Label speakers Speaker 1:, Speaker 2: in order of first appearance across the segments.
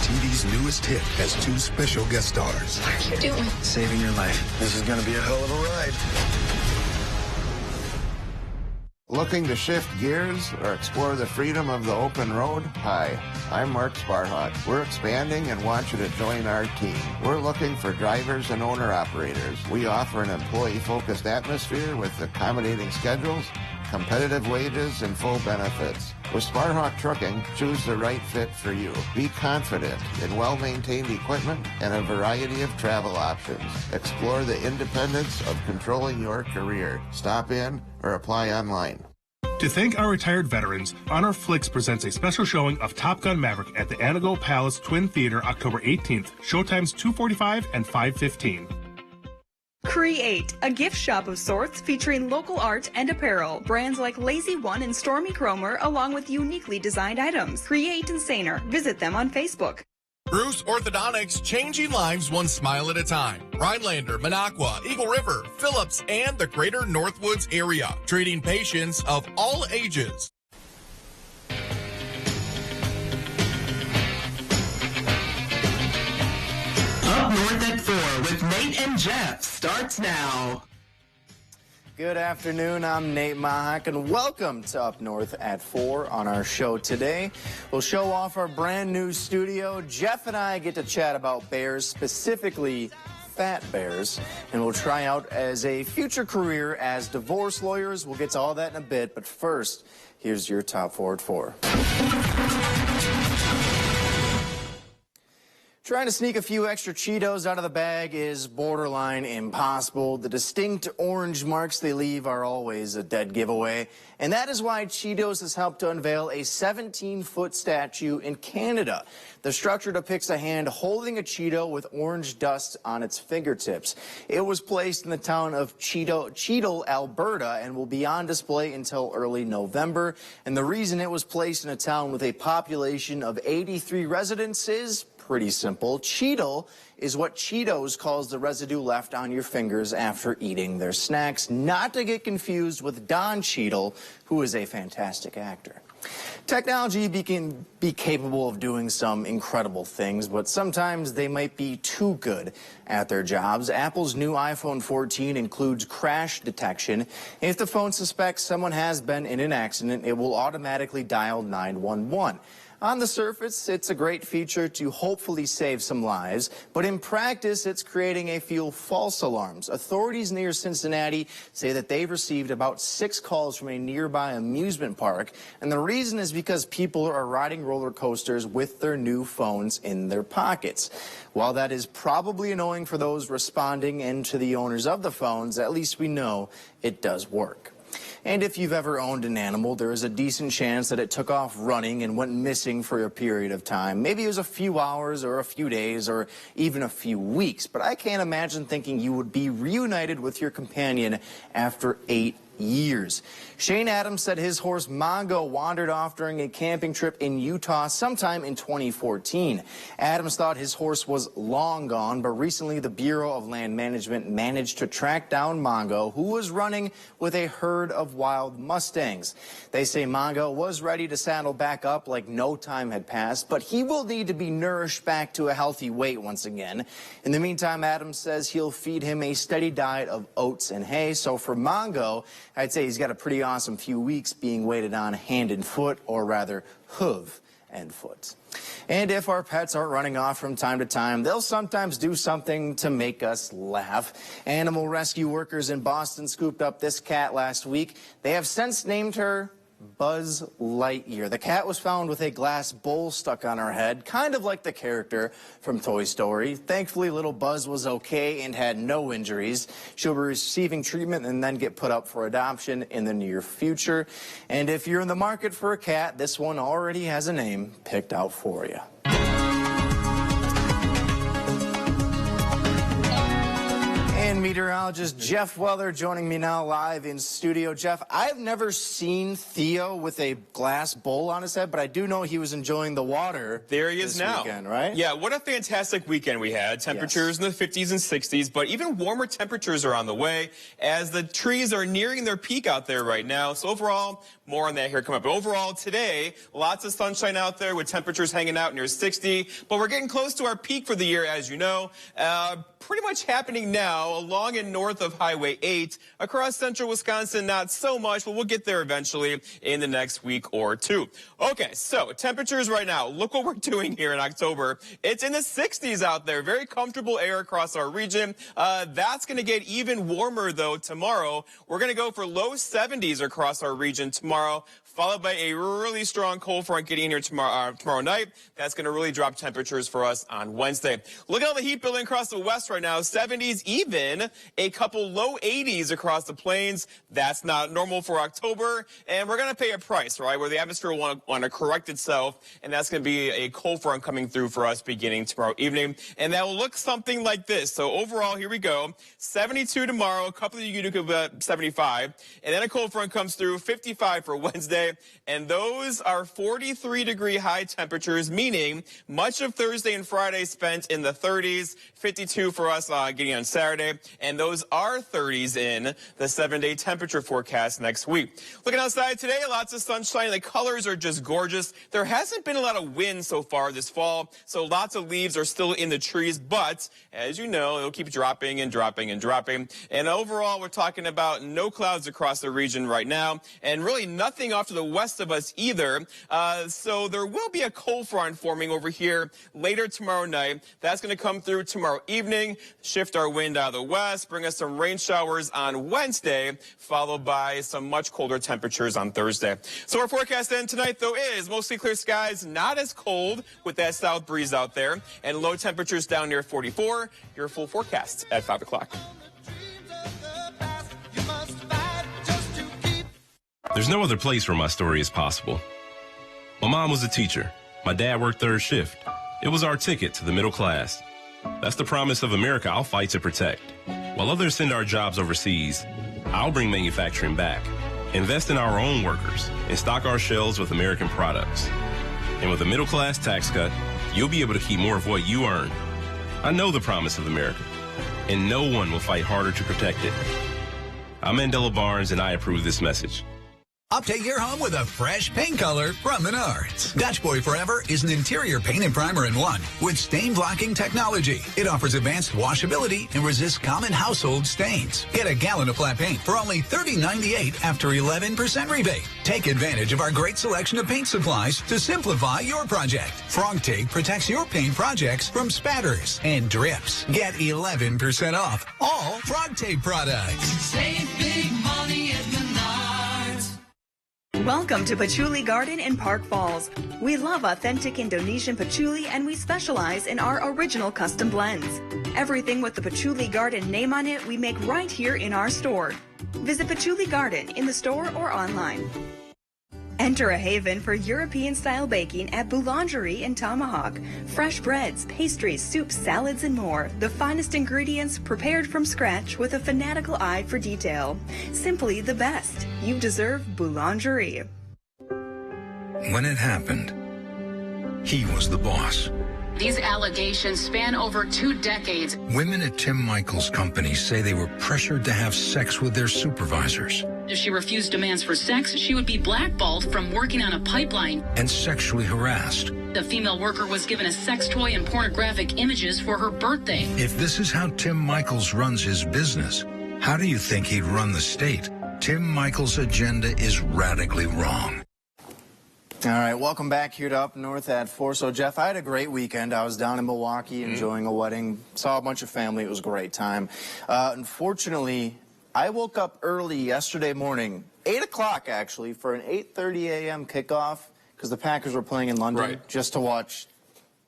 Speaker 1: TV's newest hit has 2 special guest stars.
Speaker 2: What are you doing?
Speaker 3: Saving your life. This is going to be a hell of a ride.
Speaker 4: Looking to shift gears or explore the freedom of the open road? Hi, I'm Mark Sparhawk. We're expanding and want you to join our team. We're looking for drivers and owner-operators. We offer an employee-focused atmosphere with accommodating schedules, competitive wages, and full benefits. With Sparhawk Trucking, choose the right fit for you. Be confident in well-maintained equipment and a variety of travel options. Explore the independence of controlling your career. Stop in or apply online.
Speaker 5: To thank our retired veterans, Honor Flicks presents a special showing of Top Gun Maverick at the Anago Palace Twin Theater October 18th. Showtimes 2:45 and 5:15.
Speaker 6: Create, a gift shop of sorts featuring local art and apparel. Brands like Lazy One and Stormy Cromer, along with uniquely designed items. Create and Saner. Visit them on Facebook.
Speaker 7: Bruce Orthodontics, changing lives one smile at a time. Rhinelander, Minocqua, Eagle River, Phillips, and the greater Northwoods area. Treating patients of all ages.
Speaker 8: Up North at 4 with Nate and Jeff starts now.
Speaker 9: Good afternoon, I'm Nate Mahak, and welcome to Up North at 4 on our show today. We'll show off our brand new studio. Jeff and I get to chat about bears, specifically fat bears, and we'll try out as a future career as divorce lawyers. We'll get to all that in a bit, but first, here's your top 4 at 4. Trying to sneak a few extra Cheetos out of the bag is borderline impossible. The distinct orange marks they leave are always a dead giveaway. And that is why Cheetos has helped to unveil a 17-foot statue in Canada. The structure depicts a hand holding a Cheeto with orange dust on its fingertips. It was placed in the town of Cheadle, Alberta, and will be on display until early November. And the reason it was placed in a town with a population of 83 residents is pretty simple. Cheetle is what Cheetos calls the residue left on your fingers after eating their snacks, not to get confused with Don Cheadle, who is a fantastic actor. Technology can be capable of doing some incredible things, but sometimes they might be too good at their jobs. Apple's new iPhone 14 includes crash detection. If the phone suspects someone has been in an accident, it will automatically dial 911. On the surface, it's a great feature to hopefully save some lives, but in practice, it's creating a few false alarms. Authorities near Cincinnati say that they've received about 6 calls from a nearby amusement park, and the reason is because people are riding roller coasters with their new phones in their pockets. While that is probably annoying for those responding and to the owners of the phones, at least we know it does work. And if you've ever owned an animal, there is a decent chance that it took off running and went missing for a period of time. Maybe it was a few hours or a few days or even a few weeks. But I can't imagine thinking you would be reunited with your companion after 8 years. Shane Adams said his horse Mongo wandered off during a camping trip in Utah sometime in 2014. Adams thought his horse was long gone, but recently the Bureau of Land Management managed to track down Mongo, who was running with a herd of wild Mustangs. They say Mongo was ready to saddle back up like no time had passed, but he will need to be nourished back to a healthy weight once again. In the meantime, Adams says he'll feed him a steady diet of oats and hay. So for Mongo, I'd say he's got a pretty awesome few weeks being waited on hand and foot, or rather hoof and foot. And if our pets aren't running off from time to time, they'll sometimes do something to make us laugh. Animal rescue workers in Boston scooped up this cat last week. They have since named her Buzz Lightyear. The cat was found with a glass bowl stuck on her head, kind of like the character from Toy Story. Thankfully, little Buzz was okay and had no injuries. She'll be receiving treatment and then get put up for adoption in the near future. And if you're in the market for a cat, this one already has a name picked out for you. And And meteorologist Jeff Weller joining me now live in studio. Jeff, I've never seen Theo with a glass bowl on his head, but I do know he was enjoying the water.
Speaker 2: There he is
Speaker 9: this
Speaker 2: now.
Speaker 9: Weekend, right?
Speaker 2: Yeah, what a fantastic weekend we had. Temperatures in the 50s and 60s, but even warmer temperatures are on the way as the trees are nearing their peak out there right now. So overall, more on that here coming up. But overall, today, lots of sunshine out there with temperatures hanging out near 60, but we're getting close to our peak for the year, as you know. Pretty much happening now along and north of Highway 8. Across central Wisconsin, not so much, but we'll get there eventually in the next week or two. Okay, so temperatures right now. Look what we're doing here in October. It's in the 60s out there. Very comfortable air across our region. That's going to get even warmer, though, tomorrow. We're going to go for low 70s across our region tomorrow, followed by a really strong cold front getting in here tomorrow night. That's going to really drop temperatures for us on Wednesday. Look at all the heat building across the west right now. 70s, even a couple low 80s across the plains. That's not normal for October, and we're going to pay a price, right, where the atmosphere will want to correct itself, and that's going to be a cold front coming through for us beginning tomorrow evening, and that will look something like this. So overall, here we go. 72 tomorrow, a couple of you could 75, and then a cold front comes through, 55 for Wednesday, and those are 43-degree high temperatures, meaning much of Thursday and Friday spent in the 30s, 52 for us getting on Saturday, and those are 30s in the 7-day temperature forecast next week. Looking outside today, lots of sunshine. The colors are just gorgeous. There hasn't been a lot of wind so far this fall, so lots of leaves are still in the trees, but as you know, it'll keep dropping and dropping and dropping. And overall, we're talking about no clouds across the region right now, and really nothing off to the west of us either. So there will be a cold front forming over here later tomorrow night. That's going to come through tomorrow evening, shift our wind out of the west, bring us some rain showers on Wednesday, followed by some much colder temperatures on Thursday. So our forecast then tonight, though, is mostly clear skies, not as cold with that south breeze out there, and low temperatures down near 44. Your full forecast at 5 o'clock.
Speaker 10: There's no other place where my story is possible. My mom was a teacher. My dad worked third shift. It was our ticket to the middle class. That's the promise of America I'll fight to protect. While others send our jobs overseas, I'll bring manufacturing back, invest in our own workers, and stock our shelves with American products. And with a middle class tax cut, you'll be able to keep more of what you earn. I know the promise of America, and no one will fight harder to protect it. I'm Mandela Barnes, and I approve this message.
Speaker 1: Update your home with a fresh paint color from Menards. Dutch Boy Forever is an interior paint and primer in one with stain blocking technology. It offers advanced washability and resists common household stains. Get a gallon of flat paint for only $30.98 after 11% rebate. Take advantage of our great selection of paint supplies to simplify your project. Frog Tape protects your paint projects from spatters and drips. Get 11% off all Frog Tape products.
Speaker 8: Save big money at Menards.
Speaker 6: Welcome to Patchouli Garden in Park Falls. We love authentic Indonesian patchouli, and we specialize in our original custom blends. Everything with the Patchouli Garden name on it we make right here in our store. Visit Patchouli Garden in the store or online. Enter a haven for European-style baking at Boulangerie in Tomahawk. Fresh breads, pastries, soups, salads, and more. The finest ingredients prepared from scratch with a fanatical eye for detail. Simply the best. You deserve Boulangerie.
Speaker 1: When it happened, he was the boss.
Speaker 11: These allegations span over 2 decades.
Speaker 1: Women at Tim Michael's company say they were pressured to have sex with their supervisors.
Speaker 11: If she refused demands for sex, she would be blackballed from working on a pipeline.
Speaker 1: And sexually harassed.
Speaker 11: The female worker was given a sex toy and pornographic images for her birthday.
Speaker 1: If this is how Tim Michaels runs his business, how do you think he'd run the state? Tim Michaels' agenda is radically wrong.
Speaker 9: All right, welcome back here to Up North at 4. So, Jeff, I had a great weekend. I was down in Milwaukee enjoying a wedding, saw a bunch of family. It was a great time. Unfortunately, I woke up early yesterday morning, 8 o'clock actually, for an 8:30 a.m. kickoff because the Packers were playing in London just to watch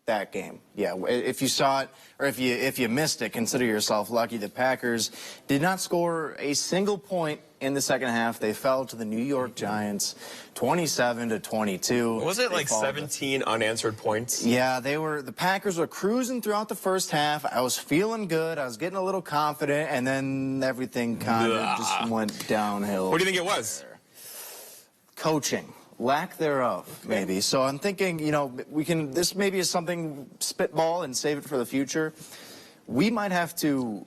Speaker 9: that game. Yeah, if you saw it or if you missed it, consider yourself lucky. The Packers did not score a single point in the second half. They fell to the New York Giants 27-22.
Speaker 2: Was it like 17 unanswered points?
Speaker 9: Yeah, the Packers were cruising throughout the first half. I was feeling good. I was getting a little confident, and then everything kind of just went downhill.
Speaker 2: What do you think it was?
Speaker 9: Coaching. Lack thereof, maybe. So I'm thinking, this maybe is something spitball and save it for the future. We might have to,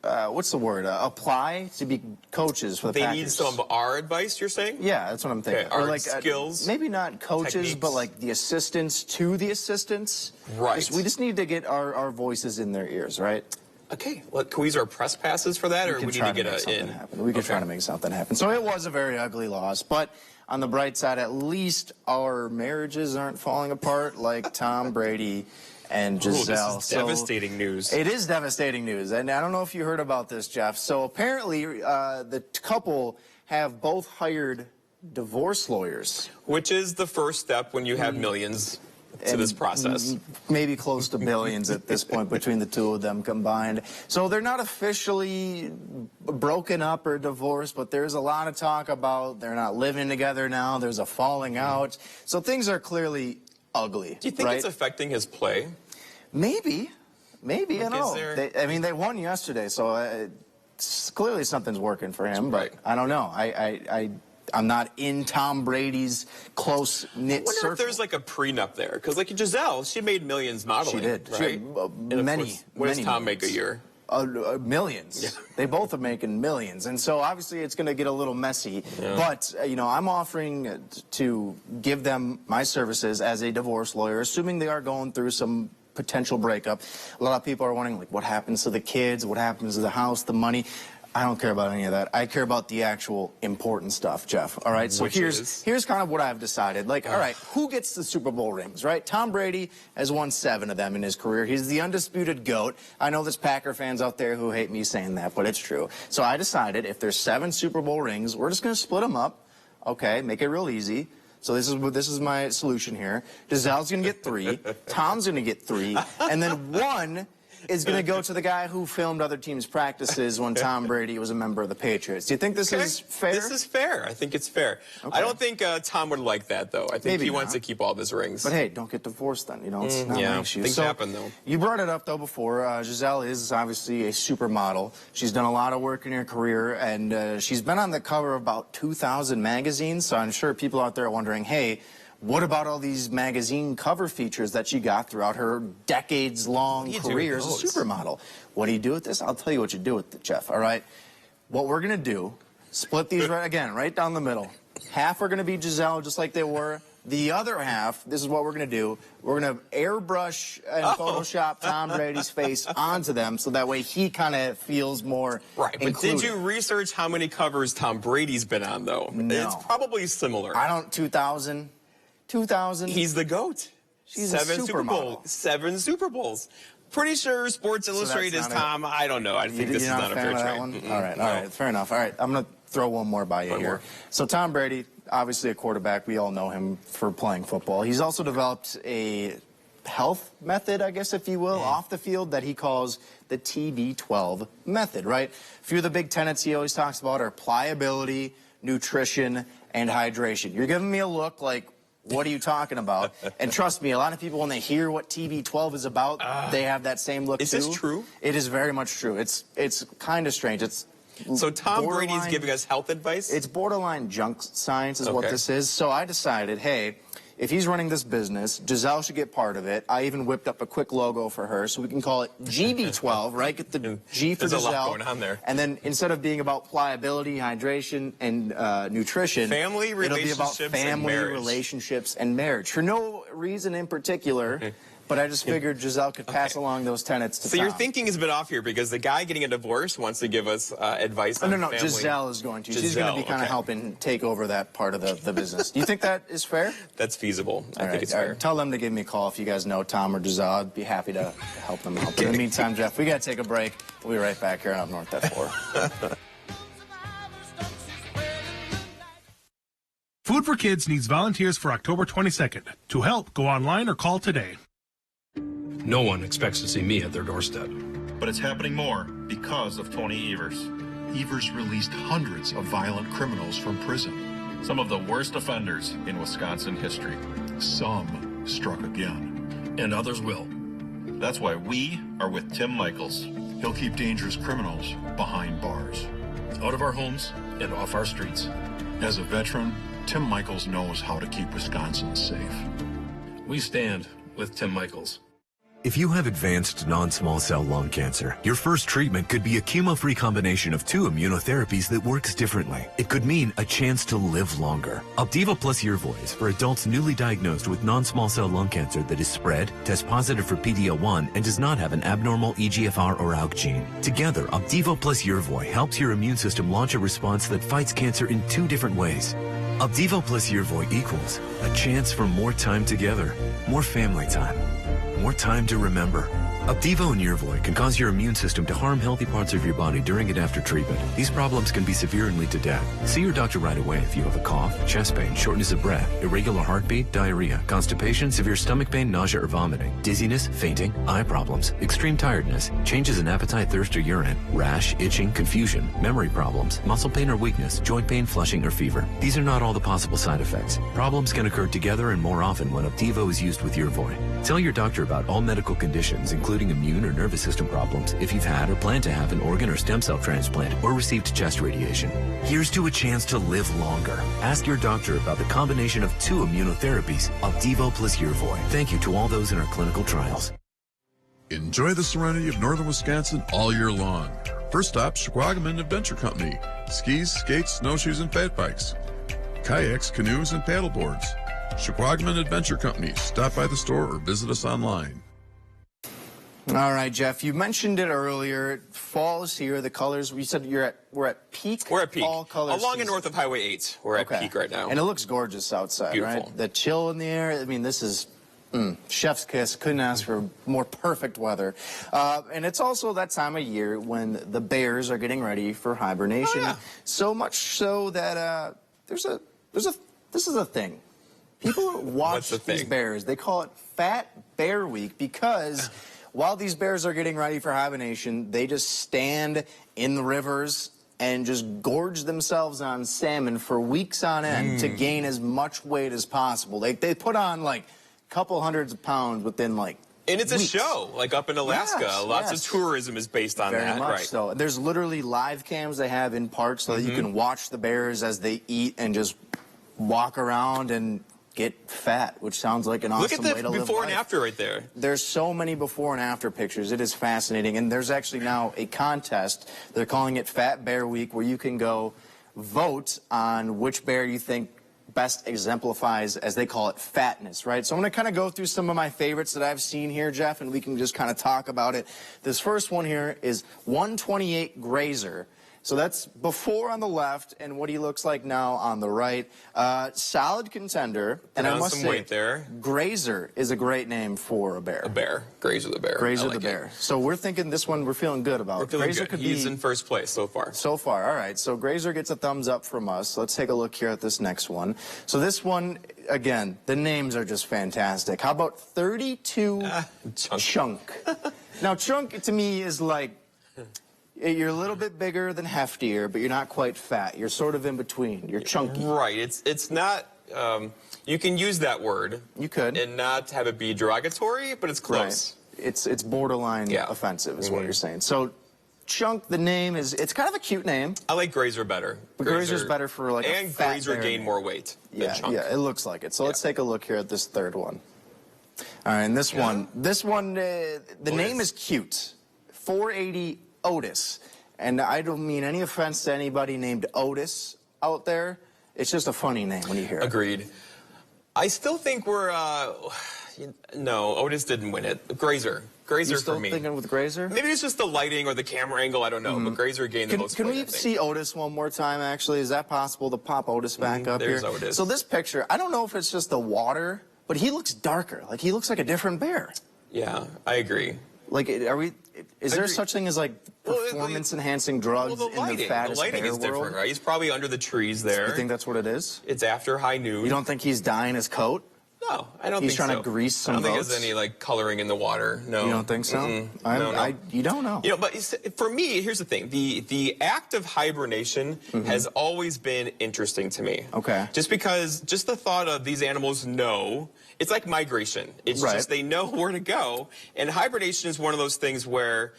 Speaker 9: what's the word, apply to be coaches for the Packers.
Speaker 2: They need some of our advice, you're saying?
Speaker 9: Yeah, that's what I'm thinking.
Speaker 2: Okay, our skills?
Speaker 9: Maybe not coaches,
Speaker 2: techniques.
Speaker 9: but like the assistants to the assistants.
Speaker 2: Right.
Speaker 9: We just need to get our voices in their ears, right?
Speaker 2: Okay, can we use our press passes for that, or we need to get it in?
Speaker 9: We could try to make something happen. So it was a very ugly loss, but on the bright side, at least our marriages aren't falling apart like Tom Brady and Giselle.
Speaker 2: Ooh, this is devastating news.
Speaker 9: It is devastating news, and I don't know if you heard about this, Jeff. So apparently, the couple have both hired divorce lawyers,
Speaker 2: which is the first step when you have millions to this process.
Speaker 9: Maybe close to billions at this point between the two of them combined. So they're not officially broken up or divorced, but there's a lot of talk about they're not living together now. There's a falling out. So things are clearly ugly.
Speaker 2: Do you think it's affecting his play?
Speaker 9: Maybe. I don't know. They won yesterday, so clearly something's working for him, but I don't know. I'm not in Tom Brady's close-knit circle.
Speaker 2: I wonder if there's like a prenup there. Because like Giselle, she made millions modeling.
Speaker 9: She did.
Speaker 2: Right? What does Tom make a year?
Speaker 9: Millions. Yeah. They both are making millions. And so obviously it's going to get a little messy. Yeah. But, I'm offering to give them my services as a divorce lawyer, assuming they are going through some potential breakup. A lot of people are wondering, what happens to the kids? What happens to the house, the money? I don't care about any of that. I care about the actual important stuff, Jeff. All right, so here's kind of what I've decided. All right, who gets the Super Bowl rings, right? Tom Brady has won 7 of them in his career. He's the undisputed GOAT. I know there's Packer fans out there who hate me saying that, but it's true. So I decided if there's 7 Super Bowl rings, we're just going to split them up, okay, make it real easy. So this is my solution here. Giselle's going to get 3, Tom's going to get 3, and then 1 is going to go to the guy who filmed other teams' practices when Tom Brady was a member of the Patriots. Do you think this is fair?
Speaker 2: This is fair. I think it's fair. Okay. I don't think Tom would like that, though. I think he wants to keep all of his rings.
Speaker 9: But hey, don't get divorced then. It's not an issue.
Speaker 2: Things happen, though.
Speaker 9: You brought it up, though, before. Giselle is obviously a supermodel. She's done a lot of work in her career, and she's been on the cover of about 2,000 magazines, so I'm sure people out there are wondering, hey, what about all these magazine cover features that she got throughout her decades-long career as a supermodel? What do you do with this? I'll tell you what you do with it, Jeff, all right? What we're going to do, split these right down the middle. Half are going to be Giselle, just like they were. The other half, this is what we're going to do. We're going to airbrush and Photoshop Tom Brady's face onto them so that way he kind of feels more included.
Speaker 2: But did you research how many covers Tom Brady's been on, though?
Speaker 9: No.
Speaker 2: It's probably similar.
Speaker 9: 2,000.
Speaker 2: He's the GOAT.
Speaker 9: She's 7 Super Bowls.
Speaker 2: 7 Super Bowls. Pretty sure Sports Illustrated is Tom. I don't know. I think this is not a fair trade.
Speaker 9: All right, fair enough. All right, I'm going to throw one more by you here. So Tom Brady, obviously a quarterback. We all know him for playing football. He's also developed a health method, I guess, if you will, off the field that he calls the TB12 method, right? A few of the big tenets he always talks about are pliability, nutrition, and hydration. You're giving me a look like, what are you talking about? And trust me, a lot of people, when they hear what TB12 is about, they have that same look,
Speaker 2: Is this true?
Speaker 9: It is very much true. It's kind of strange.
Speaker 2: So Tom Brady's giving us health advice?
Speaker 9: It's borderline junk science is what this is. So I decided, hey, if he's running this business, Giselle should get part of it. I even whipped up a quick logo for her, so we can call it GB12, right? Get the G for Giselle.
Speaker 2: There's a lot going on there.
Speaker 9: And then instead of being about pliability, hydration, and nutrition, it'll be about family relationships and marriage. For no reason in particular, but I just figured Giselle could pass along those tenets to Tom.
Speaker 2: So your thinking has been off here because the guy getting a divorce wants to give us advice on family.
Speaker 9: Giselle is going to. She's going to be kind of helping take over that part of the business. Do you think that is fair?
Speaker 2: That's feasible. I think it's fair.
Speaker 9: Tell them to give me a call if you guys know Tom or Giselle. I'd be happy to help them out. But in the meantime, Jeff, we got to take a break. We'll be right back here on Up North at 4.
Speaker 5: Food for Kids needs volunteers for October 22nd. To help, go online or call today.
Speaker 12: No one expects to see me at their doorstep.
Speaker 13: But it's happening more because of Tony Evers. Evers released hundreds of violent criminals from prison. Some of the worst offenders in Wisconsin history. Some struck again.
Speaker 12: And others will.
Speaker 13: That's why we are with Tim Michaels. He'll keep dangerous criminals behind bars.
Speaker 12: Out of our homes and off our streets.
Speaker 13: As a veteran, Tim Michaels knows how to keep Wisconsin safe.
Speaker 12: We stand with Tim Michaels.
Speaker 14: If you have advanced non-small cell lung cancer, your first treatment could be a chemo-free combination of 2 immunotherapies that works differently. It could mean a chance to live longer. Opdivo plus Yervoy is for adults newly diagnosed with non-small cell lung cancer that is spread, tests positive for PD-L1, and does not have an abnormal EGFR or ALK gene. Together, Opdivo plus Yervoy helps your immune system launch a response that fights cancer in 2 different ways. Opdivo plus Yervoy equals a chance for more time together, more family time, more time to remember. Opdivo and Yervoy can cause your immune system to harm healthy parts of your body during and after treatment. These problems can be severe and lead to death. See your doctor right away if you have a cough, chest pain, shortness of breath, irregular heartbeat, diarrhea, constipation, severe stomach pain, nausea or vomiting, dizziness, fainting, eye problems, extreme tiredness, changes in appetite, thirst or urine, rash, itching, confusion, memory problems, muscle pain or weakness, joint pain, flushing or fever. These are not all the possible side effects. Problems can occur together and more often when Opdivo is used with Yervoy. Tell your doctor about all medical conditions, including immune or nervous system problems, if you've had or plan to have an organ or stem cell transplant or received chest radiation. Here's to a chance to live longer. Ask your doctor about the combination of 2 immunotherapies, Opdivo plus Yervoy. Thank you to all those in our clinical trials.
Speaker 15: Enjoy the serenity of northern Wisconsin all year long. First stop, Schwagaman Adventure Company. Skis, skates, snowshoes, and fat bikes. Kayaks, canoes, and paddleboards. Schwagaman Adventure Company. Stop by the store or visit us online.
Speaker 9: All right, Jeff, you mentioned it earlier. Fall's here. The colors, you said we're at peak?
Speaker 2: We're at peak.
Speaker 9: Fall colors.
Speaker 2: Along and north of Highway 8. We're at peak right now.
Speaker 9: And it looks gorgeous outside,
Speaker 2: Beautiful.
Speaker 9: right? The chill in the air. I mean, this is chef's kiss. Couldn't ask for more perfect weather. And it's also that time of year when the bears are getting ready for hibernation. Oh, yeah. So much so that this is a thing. People watch these bears. They call it Fat Bear Week because while these bears are getting ready for hibernation, they just stand in the rivers and just gorge themselves on salmon for weeks on end to gain as much weight as possible. They put on like a couple hundreds of pounds within like
Speaker 2: And it's
Speaker 9: weeks.
Speaker 2: A show, like up in Alaska. Lots of tourism is based on
Speaker 9: Very
Speaker 2: that,
Speaker 9: much
Speaker 2: right?
Speaker 9: So. There's literally live cams they have in parks so that you can watch the bears as they eat and just walk around and get fat, which sounds like an awesome way to live life.
Speaker 2: Look at the before and after right there.
Speaker 9: There's so many before and after pictures. It is fascinating. And there's actually now a contest. They're calling it Fat Bear Week, where you can go vote on which bear you think best exemplifies, as they call it, fatness, right? So I'm going to kind of go through some of my favorites that I've seen here, Jeff, and we can just kind of talk about it. This first one here is 128 Grazer. So that's before on the left and what he looks like now on the right. Solid contender. And I must say,
Speaker 2: weight there.
Speaker 9: Grazer is a great name for a bear.
Speaker 2: A bear. Grazer the bear.
Speaker 9: Grazer the bear. So we're thinking this one we're feeling good about.
Speaker 2: We're feeling
Speaker 9: Grazer
Speaker 2: good.
Speaker 9: could
Speaker 2: He's
Speaker 9: be
Speaker 2: in first place so far.
Speaker 9: So far. All right. So Grazer gets a thumbs up from us. Let's take a look here at this next one. So this one, again, the names are just fantastic. How about 32 Chunk? Now, Chunk to me is like, you're a little bit bigger than heftier, but you're not quite fat. You're sort of in between. You're chunky.
Speaker 2: Right. It's not, you can use that word.
Speaker 9: You could.
Speaker 2: And not have it be derogatory, but it's close.
Speaker 9: Right. It's borderline offensive is what you're saying. So Chunk, the name is, it's kind of a cute name.
Speaker 2: I like Grazer better.
Speaker 9: Grazer's better for like
Speaker 2: and
Speaker 9: a fat
Speaker 2: Grazer
Speaker 9: bear
Speaker 2: gained
Speaker 9: name.
Speaker 2: more weight than Chunk.
Speaker 9: Yeah, it looks like it. So let's take a look here at this third one. All right, and this one, the name is cute. 480 Otis. And I don't mean any offense to anybody named Otis out there. It's just a funny name when you hear it.
Speaker 2: Agreed. I still think we're, no, Otis didn't win it. Grazer. Grazer
Speaker 9: for me. You still thinking with Grazer?
Speaker 2: Maybe it's just the lighting or the camera angle, I don't know, but Grazer gained the most weight,
Speaker 9: Can we see Otis one more time, actually? Is that possible to pop Otis back up here?
Speaker 2: There's Otis.
Speaker 9: So this picture, I don't know if it's just the water, but he looks darker. Like, he looks like a different bear.
Speaker 2: Yeah, I agree.
Speaker 9: Like, is there such thing as, like, performance-enhancing drugs in the fattest
Speaker 2: the lighting
Speaker 9: bear
Speaker 2: is different,
Speaker 9: world?
Speaker 2: right? He's probably under the trees there.
Speaker 9: You think that's what it is?
Speaker 2: It's after high noon.
Speaker 9: You don't think he's dyeing his coat?
Speaker 2: No, I don't think so.
Speaker 9: He's trying to grease some
Speaker 2: I don't think
Speaker 9: boats?
Speaker 2: there's any, like, coloring in the water. No.
Speaker 9: You don't think so?
Speaker 2: No.
Speaker 9: You don't know.
Speaker 2: You know, but for me, here's the thing. The act of hibernation has always been interesting to me.
Speaker 9: Okay.
Speaker 2: Just because, just the thought of these animals know, it's like migration. It's just they know where to go. And hibernation is one of those things where,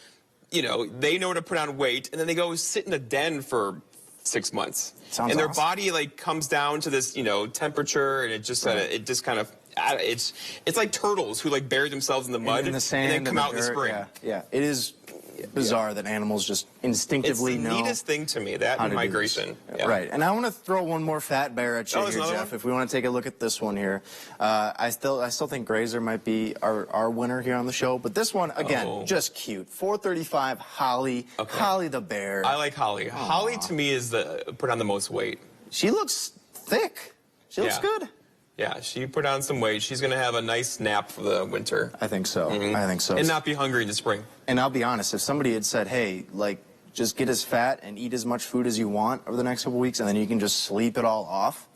Speaker 2: you know, they know to put on weight, and then they go sit in a den for 6 months.
Speaker 9: Sounds
Speaker 2: and their
Speaker 9: awesome.
Speaker 2: body, like, comes down to this, you know, temperature, and it just kind of, it's like turtles who, like, bury themselves in the mud
Speaker 9: in the sand,
Speaker 2: and then come out in the
Speaker 9: dirt,
Speaker 2: spring.
Speaker 9: Yeah. It is bizarre that animals just instinctively know.
Speaker 2: It's the neatest thing to me, that and migration. Yeah.
Speaker 9: Right. And I want to throw one more fat bear at you here, Jeff. If we want to take a look at this one here. I still think Grazer might be our winner here on the show. But this one, again, just cute. 435 Holly. Okay. Holly the bear.
Speaker 2: I like Holly. Aww. Holly, to me, is put on the most weight.
Speaker 9: She looks thick. She looks good.
Speaker 2: Yeah, she put on some weight. She's going to have a nice nap for the winter.
Speaker 9: I think so. I think so.
Speaker 2: And not be hungry in the spring.
Speaker 9: And I'll be honest, if somebody had said, hey, like, just get as fat and eat as much food as you want over the next couple weeks, and then you can just sleep it all off,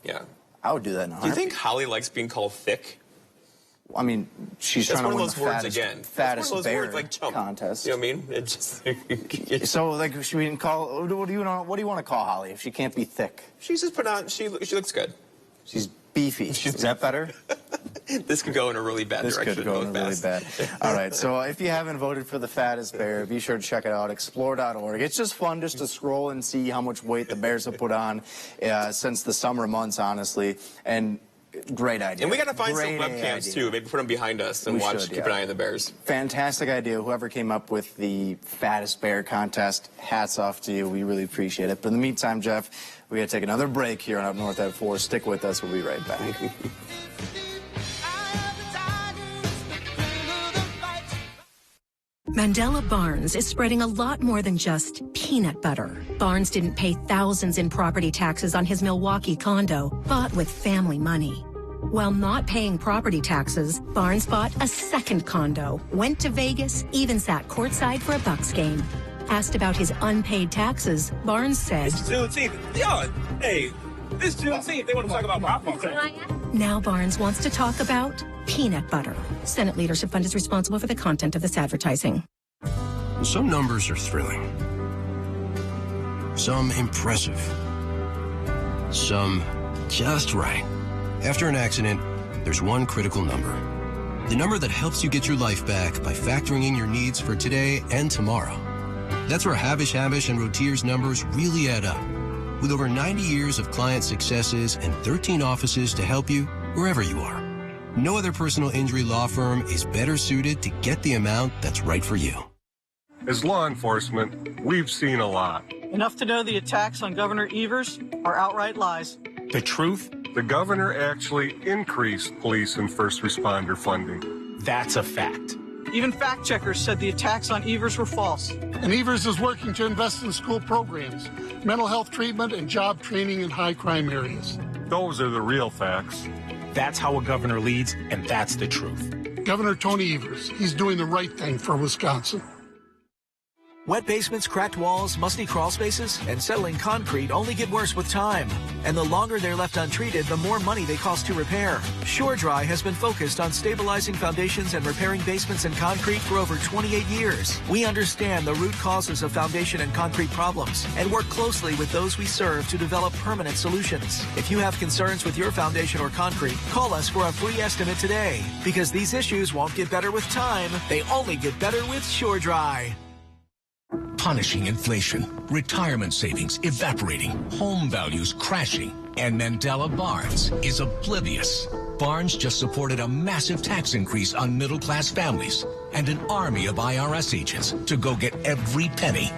Speaker 9: I would do that in a heartbeat.
Speaker 2: Do you think Holly likes being called thick?
Speaker 9: I mean, she's trying to win the fattest bear
Speaker 2: words, like chump
Speaker 9: contest.
Speaker 2: You know what I mean? It just
Speaker 9: so, like, should we call? What do you want to call Holly if she can't be thick?
Speaker 2: She's just put on. She looks good.
Speaker 9: She's beefy. Is that better?
Speaker 2: This could go in a really bad direction.
Speaker 9: This could go in a really bad. All right, so if you haven't voted for the fattest bear, be sure to check it out, explore.org. It's just fun just to scroll and see how much weight the bears have put on since the summer months, honestly. And great idea.
Speaker 2: And we got to find some webcams, too. Maybe put them behind us and keep an eye on the bears.
Speaker 9: Fantastic idea. Whoever came up with the fattest bear contest, hats off to you. We really appreciate it. But in the meantime, Jeff, we got to take another break here on Up North at 4. Stick with us. We'll be right back.
Speaker 16: Mandela Barnes is spreading a lot more than just peanut butter. Barnes didn't pay thousands in property taxes on his Milwaukee condo, bought with family money. While not paying property taxes, Barnes bought a second condo, went to Vegas, even sat courtside for a Bucks game. Asked about his unpaid taxes, Barnes said,
Speaker 17: It's Juneteenth. Yo, hey, it's Juneteenth. They want to talk about property tax.
Speaker 16: Now Barnes wants to talk about peanut butter. Senate Leadership Fund is responsible for the content of this advertising.
Speaker 18: Some numbers are thrilling. Some impressive. Some just right. After an accident, there's one critical number. The number that helps you get your life back by factoring in your needs for today and tomorrow. That's where Habish and Rotier's numbers really add up. With over 90 years of client successes and 13 offices to help you wherever you are. No other personal injury law firm is better suited to get the amount that's right for you.
Speaker 19: As law enforcement, we've seen a lot.
Speaker 20: Enough to know the attacks on Governor Evers are outright lies.
Speaker 19: The truth? The governor actually increased police and first responder funding.
Speaker 20: That's a fact. Even fact checkers said the attacks on Evers were false.
Speaker 21: And Evers is working to invest in school programs, mental health treatment, and job training in high crime areas.
Speaker 19: Those are the real facts.
Speaker 5: That's how a governor leads, and that's the truth.
Speaker 21: Governor Tony Evers, he's doing the right thing for Wisconsin.
Speaker 22: Wet basements, cracked walls, musty crawl spaces, and settling concrete only get worse with time. And the longer they're left untreated, the more money they cost to repair. SureDry has been focused on stabilizing foundations and repairing basements and concrete for over 28 years. We understand the root causes of foundation and concrete problems and work closely with those we serve to develop permanent solutions. If you have concerns with your foundation or concrete, call us for a free estimate today. Because these issues won't get better with time, they only get better with SureDry.
Speaker 23: Punishing inflation, retirement savings evaporating, home values crashing, and Mandela Barnes is oblivious. Barnes just supported a massive tax increase on middle-class families and an army of IRS agents to go get every penny.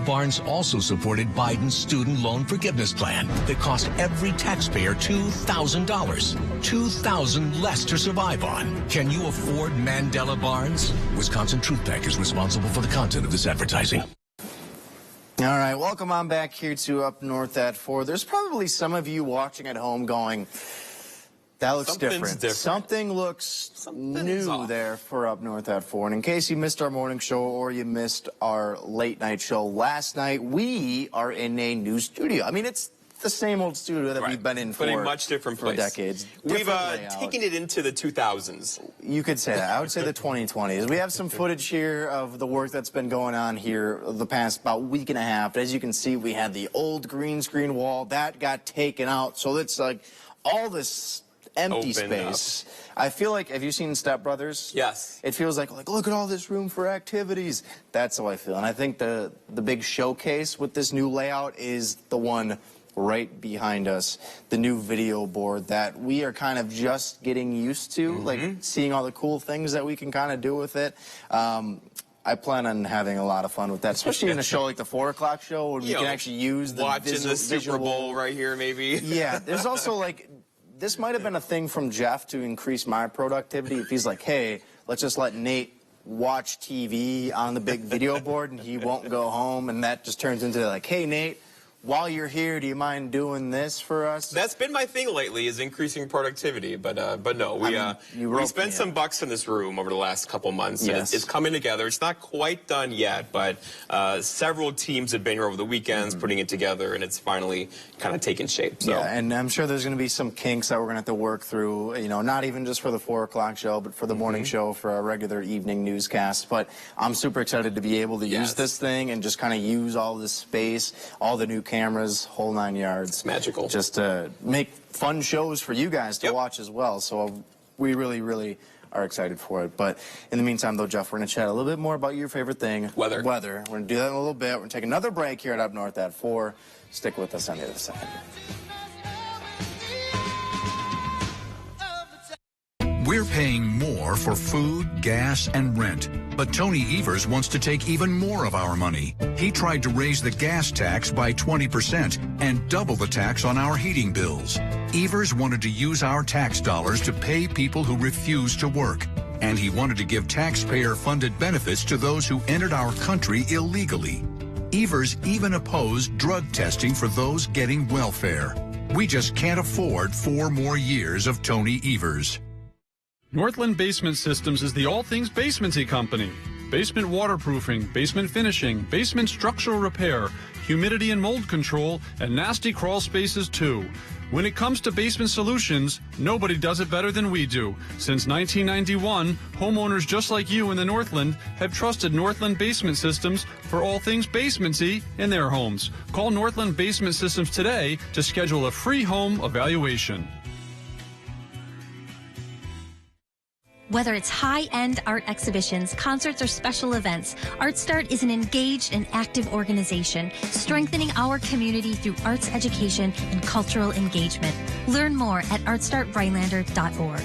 Speaker 23: Barnes also supported Biden's student loan forgiveness plan that cost every taxpayer $2,000. $2,000 less to survive on. Can you afford Mandela Barnes? Wisconsin Truth PAC is responsible for the content of this advertising.
Speaker 9: All right, welcome on back here to Up North at 4. There's probably some of you watching at home going, that looks different. Something looks new there for Up North at 4. And in case you missed our morning show or you missed our late night show last night, we are in a new studio. I mean, it's the same old studio that we've been in
Speaker 2: but in a much different place.
Speaker 9: decades.
Speaker 2: We've taken it into the 2000s.
Speaker 9: You could say that. I would say the 2020s. We have some footage here of the work that's been going on here the past about week and a half. As you can see, we had the old green screen wall. That got taken out. So it's like all this empty space. I feel like, have you seen Step Brothers?
Speaker 2: Yes.
Speaker 9: It feels like look at all this room for activities. That's how I feel. And I think the big showcase with this new layout is the one right behind us, the new video board that we are kind of just getting used to, like seeing all the cool things that we can kind of do with it. I plan on having a lot of fun with that, especially in a show like the 4 o'clock show when we can actually use the
Speaker 2: watching the Super Bowl right here, maybe.
Speaker 9: Yeah, there's also like, this might have been a thing from Jeff to increase my productivity. If he's like, hey, let's just let Nate watch TV on the big video board and he won't go home, and that just turns into like, hey, Nate, while you're here, do you mind doing this for us?
Speaker 2: That's been my thing lately, is increasing productivity. But no, we spent some bucks in this room over the last couple months.
Speaker 9: Yes.
Speaker 2: And it's coming together. It's not quite done yet, but several teams have been here over the weekends putting it together, and it's finally kind of taken shape. So.
Speaker 9: Yeah, and I'm sure there's going to be some kinks that we're going to have to work through, you know, not even just for the 4 o'clock show, but for the morning show, for our regular evening newscast. But I'm super excited to be able to use this thing and just kind of use all this space, all the new cameras, whole 9 yards.
Speaker 2: It's magical.
Speaker 9: Just to make fun shows for you guys to watch as well. So we really, really are excited for it. But in the meantime, though, Jeff, we're going to chat a little bit more about your favorite thing. Weather. We're going to do that in a little bit. We're going to take another break here at Up North at 4. Stick with us on the other side.
Speaker 3: We're paying more for food, gas, and rent. But Tony Evers wants to take even more of our money. He tried to raise the gas tax by 20% and double the tax on our heating bills. Evers wanted to use our tax dollars to pay people who refuse to work. And he wanted to give taxpayer-funded benefits to those who entered our country illegally. Evers even opposed drug testing for those getting welfare. We just can't afford 4 more years of Tony Evers.
Speaker 4: Northland Basement Systems is the all things basementy company. Basement waterproofing, basement finishing, basement structural repair, humidity and mold control, and nasty crawl spaces too. When it comes to basement solutions, nobody does it better than we do. Since 1991, homeowners just like you in the Northland have trusted Northland Basement Systems for all things basementy in their homes. Call Northland Basement Systems today to schedule a free home evaluation.
Speaker 7: Whether it's high-end art exhibitions, concerts, or special events, ArtStart is an engaged and active organization, strengthening our community through arts education and cultural engagement. Learn more at artstartrhinelander.org.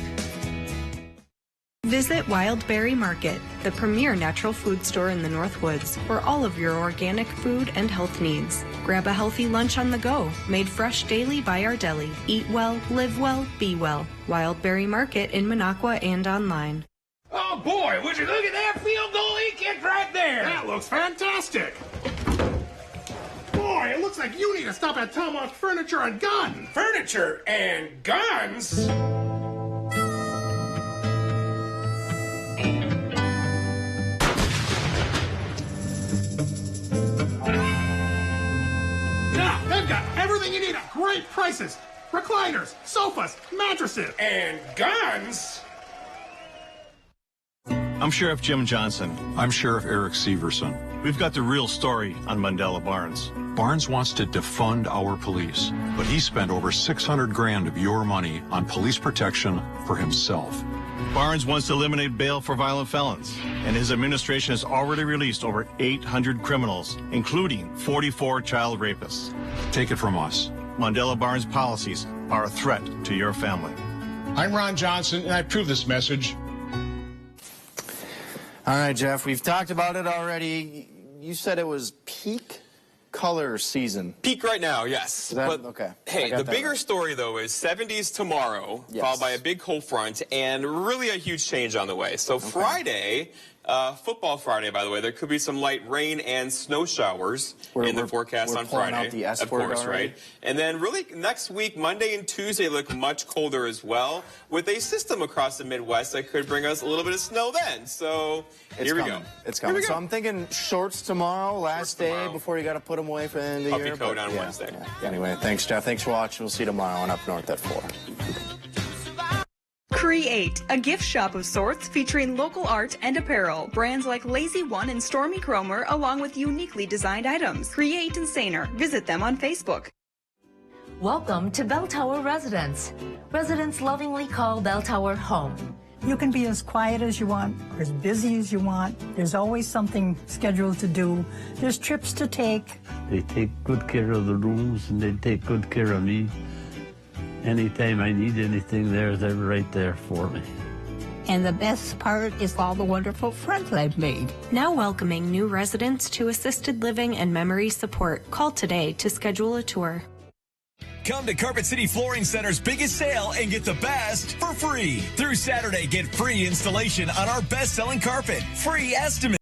Speaker 6: Visit Wildberry Market, the premier natural food store in the Northwoods, for all of your organic food and health needs. Grab a healthy lunch on the go, made fresh daily by our deli. Eat well, live well, be well. Wildberry Market in Minocqua and online.
Speaker 17: Oh boy, would you look at that field goal he kicked right there?
Speaker 5: That looks fantastic. Boy, it looks like you need to stop at Tomahawk Furniture and Gun.
Speaker 17: Furniture and guns?
Speaker 5: Now, they've got everything you need at great prices. Recliners, sofas, mattresses.
Speaker 17: And guns?
Speaker 24: I'm Sheriff Jim Johnson.
Speaker 25: I'm Sheriff Eric Severson.
Speaker 24: We've got the real story on Mandela Barnes.
Speaker 25: Barnes wants to defund our police, but he spent over $600 grand of your money on police protection for himself.
Speaker 24: Barnes wants to eliminate bail for violent felons, and his administration has already released over 800 criminals, including 44 child rapists.
Speaker 25: Take it from us.
Speaker 24: Mandela Barnes policies are a threat to your family.
Speaker 17: I'm Ron Johnson, and I approve this message.
Speaker 9: All right, Jeff, we've talked about it already. You said it was peak color season.
Speaker 2: Peak right now, yes.
Speaker 9: Okay.
Speaker 2: Hey, the bigger story, though, is 70s tomorrow, followed by a big cold front, and really a huge change on the way. So Friday Football Friday, by the way. There could be some light rain and snow showers in the forecast on Friday.
Speaker 9: Out the S
Speaker 2: of course, right? And then really next week, Monday and Tuesday look much colder as well, with a system across the Midwest that could bring us a little bit of snow then. So here we go.
Speaker 9: It's coming. So I'm thinking shorts tomorrow, last day before you got to put them away for the end of the year.
Speaker 2: Puffy coat on Wednesday.
Speaker 9: Yeah. Anyway, thanks, Jeff. Thanks for watching. We'll see you tomorrow on Up North at 4.
Speaker 6: Create, a gift shop of sorts featuring local art and apparel. Brands like Lazy One and Stormy Cromer, along with uniquely designed items. Create and Saner. Visit them on Facebook.
Speaker 1: Welcome to Bell Tower Residence. Residents lovingly call Bell Tower home.
Speaker 8: You can be as quiet as you want, or as busy as you want. There's always something scheduled to do. There's trips to take.
Speaker 10: They take good care of the rooms, and they take good care of me. Anytime I need anything, they're right there for me.
Speaker 8: And the best part is all the wonderful friends I've made.
Speaker 11: Now welcoming new residents to assisted living and memory support. Call today to schedule a tour.
Speaker 13: Come to Carpet City Flooring Center's biggest sale and get the best for free. Through Saturday, get free installation on our best-selling carpet. Free estimate.